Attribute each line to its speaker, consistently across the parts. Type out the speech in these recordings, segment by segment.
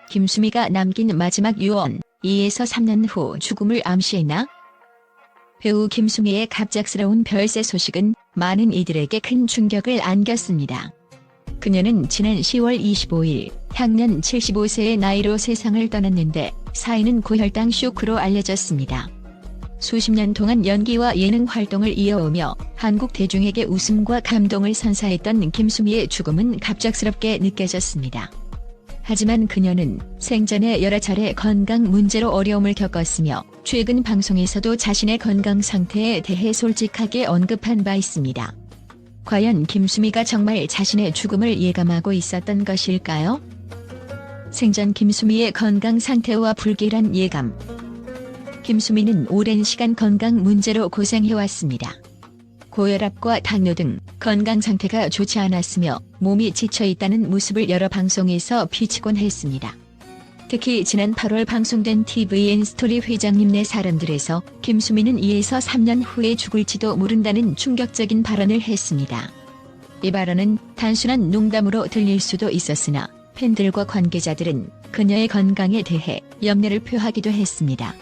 Speaker 1: 김수미가 남긴 마지막 유언, 2에서 3년 후 죽음을 암시했나? 배우 김수미의 갑작스러운 별세 소식은 많은 이들에게 큰 충격을 안겼습니다. 그녀는 지난 10월 25일 향년 75세의 나이로 세상을 떠났는데 사인은 고혈당 쇼크로 알려졌습니다. 수십 년 동안 연기와 예능 활동을 이어오며 한국 대중에게 웃음과 감동을 선사했던 김수미의 죽음은 갑작스럽게 느껴졌습니다. 하지만 그녀는 생전에 여러 차례 건강 문제로 어려움을 겪었으며 최근 방송에서도 자신의 건강 상태에 대해 솔직하게 언급한 바 있습니다. 과연 김수미가 정말 자신의 죽음을 예감하고 있었던 것일까요? 생전 김수미의 건강 상태와 불길한 예감. 김수미는 오랜 시간 건강 문제로 고생해왔습니다. 고혈압과 당뇨 등 건강 상태가 좋지 않았으며 몸이 지쳐있다는 모습을 여러 방송에서 비치곤 했습니다. 특히 지난 8월 방송된 TVN 스토리 회장님 네 사람들에서 김수미는 2에서 3년 후에 죽을지도 모른다는 충격적인 발언을 했습니다. 이 발언은 단순한 농담으로 들릴 수도 있었으나 팬들과 관계자들은 그녀의 건강에 대해 염려를 표하기도 했습니다.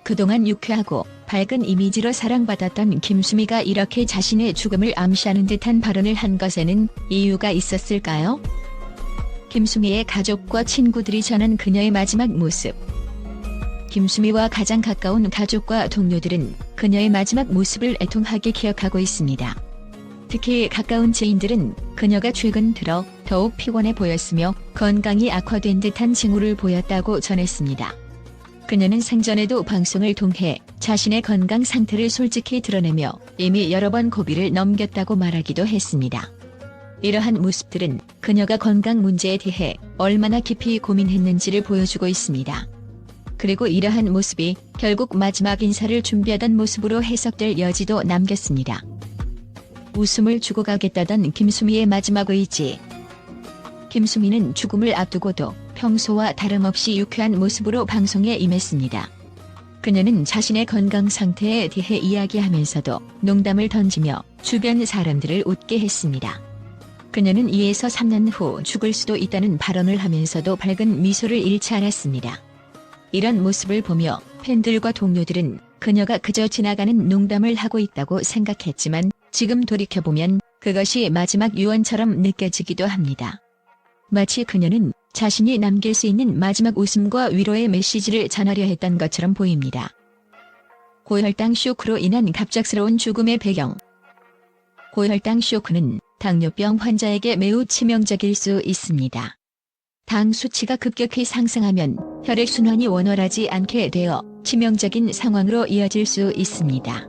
Speaker 1: 그동안 유쾌하고 밝은 이미지로 사랑받았던 김수미가 이렇게 자신의 죽음을 암시하는 듯한 발언을 한 것에는 이유가 있었을까요? 김수미의 가족과 친구들이 전한 그녀의 마지막 모습. 김수미와 가장 가까운 가족과 동료들은 그녀의 마지막 모습을 애통하게 기억하고 있습니다. 특히 가까운 지인들은 그녀가 최근 들어 더욱 피곤해 보였으며 건강이 악화된 듯한 징후를 보였다고 전했습니다. 그녀는 생전에도 방송을 통해 자신의 건강 상태를 솔직히 드러내며 이미 여러 번 고비를 넘겼다고 말하기도 했습니다. 이러한 모습들은 그녀가 건강 문제에 대해 얼마나 깊이 고민했는지를 보여주고 있습니다. 그리고 이러한 모습이 결국 마지막 인사를 준비하던 모습으로 해석될 여지도 남겼습니다. 웃음을 주고 가겠다던 김수미의 마지막 의지. 김수미는 죽음을 앞두고도 평소와 다름없이 유쾌한 모습으로 방송에 임했습니다. 그녀는 자신의 건강 상태에 대해 이야기하면서도 농담을 던지며 주변 사람들을 웃게 했습니다. 그녀는 2에서 3년 후 죽을 수도 있다는 발언을 하면서도 밝은 미소를 잃지 않았습니다. 이런 모습을 보며 팬들과 동료들은 그녀가 그저 지나가는 농담을 하고 있다고 생각했지만 지금 돌이켜보면 그것이 마지막 유언처럼 느껴지기도 합니다. 마치 그녀는 자신이 남길 수 있는 마지막 웃음과 위로의 메시지를 전하려 했던 것처럼 보입니다. 고혈당 쇼크로 인한 갑작스러운 죽음의 배경. 고혈당 쇼크는 당뇨병 환자에게 매우 치명적일 수 있습니다. 당 수치가 급격히 상승하면 혈액순환이 원활하지 않게 되어 치명적인 상황으로 이어질 수 있습니다.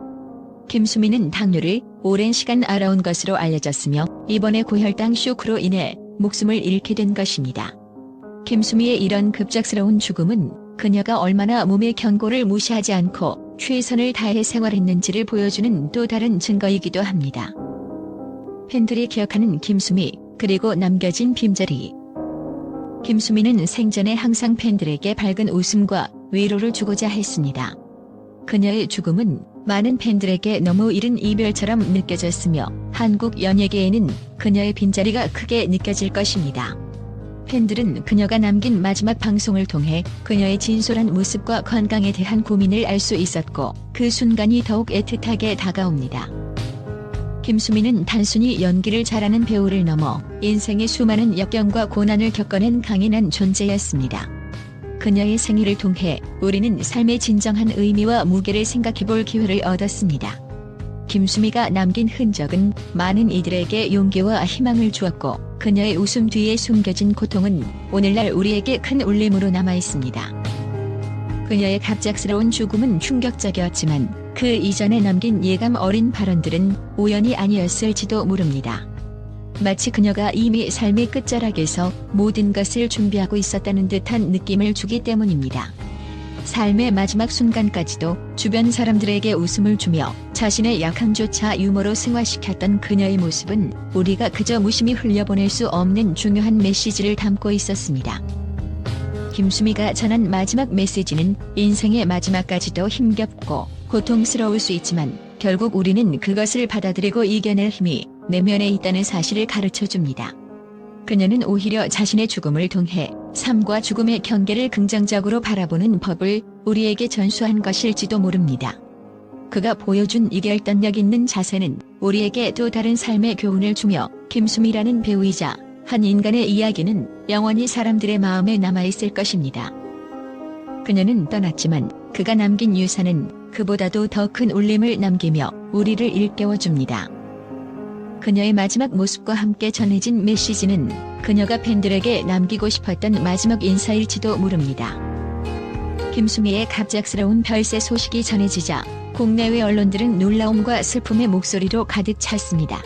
Speaker 1: 김수미는 당뇨를 오랜 시간 앓아온 것으로 알려졌으며 이번에 고혈당 쇼크로 인해 목숨을 잃게 된 것입니다. 김수미의 이런 급작스러운 죽음은 그녀가 얼마나 몸의 경고를 무시하지 않고 최선을 다해 생활했는지를 보여주는 또 다른 증거이기도 합니다. 팬들이 기억하는 김수미, 그리고 남겨진 빈자리. 김수미는 생전에 항상 팬들에게 밝은 웃음과 위로를 주고자 했습니다. 그녀의 죽음은 많은 팬들에게 너무 이른 이별처럼 느껴졌으며 한국 연예계에는 그녀의 빈자리가 크게 느껴질 것입니다. 팬들은 그녀가 남긴 마지막 방송을 통해 그녀의 진솔한 모습과 건강에 대한 고민을 알 수 있었고 그 순간이 더욱 애틋하게 다가옵니다. 김수미는 단순히 연기를 잘하는 배우를 넘어 인생의 수많은 역경과 고난을 겪어낸 강인한 존재였습니다. 그녀의 생일을 통해 우리는 삶의 진정한 의미와 무게를 생각해볼 기회를 얻었습니다. 김수미가 남긴 흔적은 많은 이들에게 용기와 희망을 주었고 그녀의 웃음 뒤에 숨겨진 고통은 오늘날 우리에게 큰 울림으로 남아있습니다. 그녀의 갑작스러운 죽음은 충격적이었지만 그 이전에 남긴 예감 어린 발언들은 우연이 아니었을지도 모릅니다. 마치 그녀가 이미 삶의 끝자락에서 모든 것을 준비하고 있었다는 듯한 느낌을 주기 때문입니다. 삶의 마지막 순간까지도 주변 사람들에게 웃음을 주며 자신의 약함조차 유머로 승화시켰던 그녀의 모습은 우리가 그저 무심히 흘려보낼 수 없는 중요한 메시지를 담고 있었습니다. 김수미가 전한 마지막 메시지는 인생의 마지막까지도 힘겹고 고통스러울 수 있지만 결국 우리는 그것을 받아들이고 이겨낼 힘이 내면에 있다는 사실을 가르쳐줍니다. 그녀는 오히려 자신의 죽음을 통해 삶과 죽음의 경계를 긍정적으로 바라보는 법을 우리에게 전수한 것일지도 모릅니다. 그가 보여준 이 결단력 있는 자세는 우리에게 또 다른 삶의 교훈을 주며 김수미라는 배우이자 한 인간의 이야기는 영원히 사람들의 마음에 남아있을 것입니다. 그녀는 떠났지만 그가 남긴 유산은 그보다도 더 큰 울림을 남기며 우리를 일깨워줍니다. 그녀의 마지막 모습과 함께 전해진 메시지는 그녀가 팬들에게 남기고 싶었던 마지막 인사일지도 모릅니다. 김수미의 갑작스러운 별세 소식이 전해지자 국내외 언론들은 놀라움과 슬픔의 목소리로 가득 찼습니다.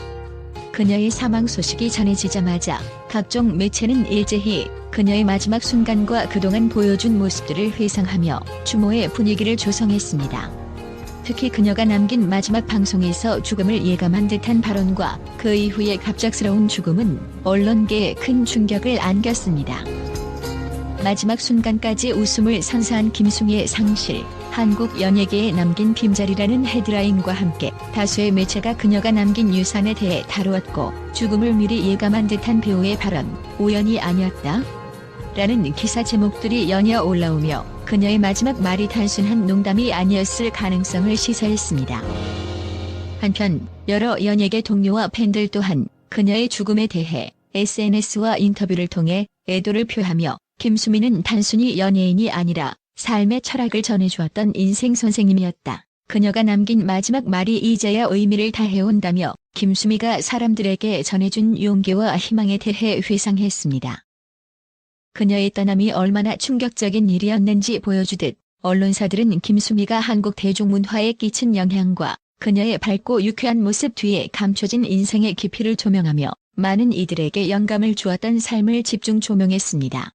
Speaker 1: 그녀의 사망 소식이 전해지자마자 각종 매체는 일제히 그녀의 마지막 순간과 그동안 보여준 모습들을 회상하며 추모의 분위기를 조성했습니다. 특히 그녀가 남긴 마지막 방송에서 죽음을 예감한 듯한 발언과 그 이후의 갑작스러운 죽음은 언론계에 큰 충격을 안겼습니다. 마지막 순간까지 웃음을 선사한 김수미의 상실, 한국 연예계에 남긴 빈자리라는 헤드라인과 함께 다수의 매체가 그녀가 남긴 유산에 대해 다루었고, 죽음을 미리 예감한 듯한 배우의 발언, 우연이 아니었다? 라는 기사 제목들이 연이어 올라오며 그녀의 마지막 말이 단순한 농담이 아니었을 가능성을 시사했습니다. 한편 여러 연예계 동료와 팬들 또한 그녀의 죽음에 대해 SNS와 인터뷰를 통해 애도를 표하며 김수미는 단순히 연예인이 아니라 삶의 철학을 전해주었던 인생 선생님이었다. 그녀가 남긴 마지막 말이 이제야 의미를 다해온다며 김수미가 사람들에게 전해준 용기와 희망에 대해 회상했습니다. 그녀의 떠남이 얼마나 충격적인 일이었는지 보여주듯 언론사들은 김수미가 한국 대중문화에 끼친 영향과 그녀의 밝고 유쾌한 모습 뒤에 감춰진 인생의 깊이를 조명하며 많은 이들에게 영감을 주었던 삶을 집중 조명했습니다.